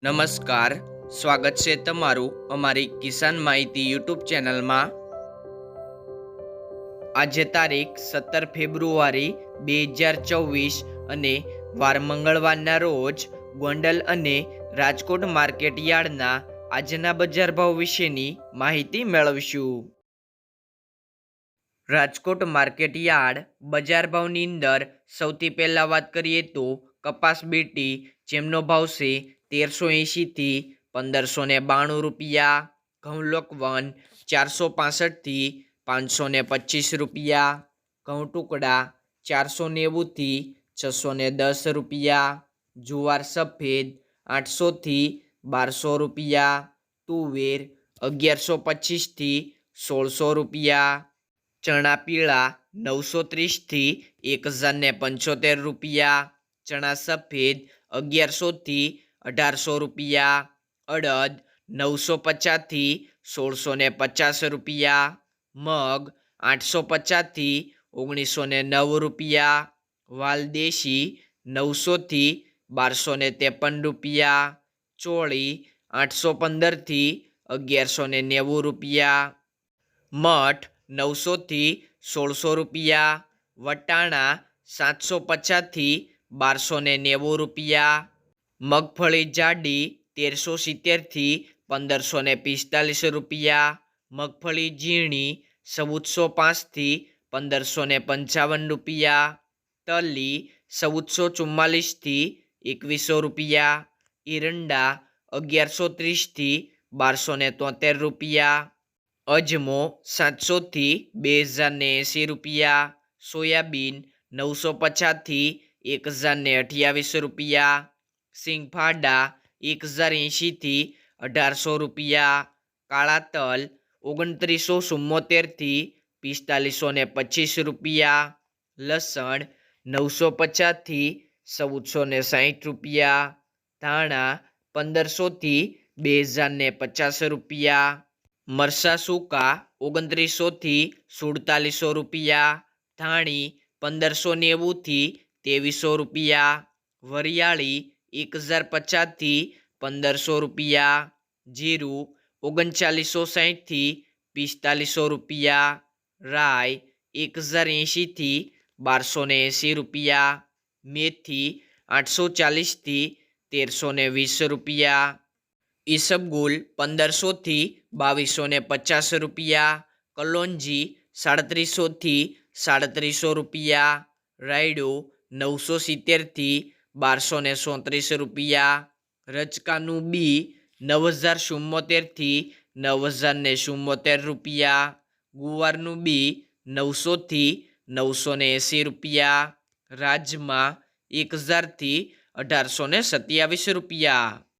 નમસ્કાર. સ્વાગત છે તમારું અમારી કિસાન માહિતી યુટ્યુબ ચેનલમાં. આજે તારીખ 17 ફેબ્રુઆરી 2024 અને વાર મંગળવારના રોજ ગોંડલ અને રાજકોટ માર્કેટ યાર્ડના આજના બજાર ભાવ વિશેની માહિતી મેળવીશું. રાજકોટ માર્કેટ યાર્ડ બજાર ભાવની અંદર સૌથી પહેલાં વાત કરીએ તો કપાસ બીટી, જેમનો ભાવ છે 1380 થી 1592 રૂપિયા. ઘઉં લોકવન 465 થી 525 રૂપિયા. ઘઉં ટુકડા 490 થી 610 રૂપિયા. જુવાર સફેદ 800 થી 1200 રૂપિયા. તુવેર 1125 થી 1600 રૂપિયા. ચણા પીળા 930 થી 1075 રૂપિયા. ચણા સફેદ 1100 થી 1800 રૂપિયા. અડદ 950 થી 1650 રૂપિયા. મગ 850 થી 1909 રૂપિયા. વાલ દેશી 900 થી 1253 રૂપિયા. ચોળી 815 થી 1190 રૂપિયા. મઠ 900 થી 1600 રૂપિયા. વટાણા 750 થી 1290 રૂપિયા. મગફળી જાડી 1370 થી 1545 રૂપિયા. મગફળી ઝીણી 1405 થી 1555 રૂપિયા. તલી 1444 થી 2100 રૂપિયા. ઈરંડા 1130 થી 1273 રૂપિયા. અજમો 700 થી 2080 રૂપિયા. સોયાબીન 950 થી 1028 રૂપિયા. સિંગફાડા 1080 થી 1800 રૂપિયા. કાળા તલ 2974 થી 4525 રૂપિયા. લસણ 950 થી 1460 રૂપિયા. ધાણા 1500 થી 2050 રૂપિયા. મરચાં સૂકા 2900 થી 4700 રૂપિયા. ધાણી 1590 થી 2300 રૂપિયા. વરિયાળી 1050 થી 1500 રૂપિયા. જીરું 3960 થી 4500 રૂપિયા. રાઈ 1080 થી 1280 રૂપિયા. મેથી 840 થી 1320 રૂપિયા. ઈસબગુલ 1500 થી 2250 રૂપિયા. કલોંજી 3700 થી 3700 રૂપિયા. રાયડો 970 થી 1237 રૂપિયા. રચકાનું બી 9074 થી 9074 રૂપિયા. ગુવારનું બી 900 થી 980 રૂપિયા. રાજમા 1000 થી 1827 રૂપિયા.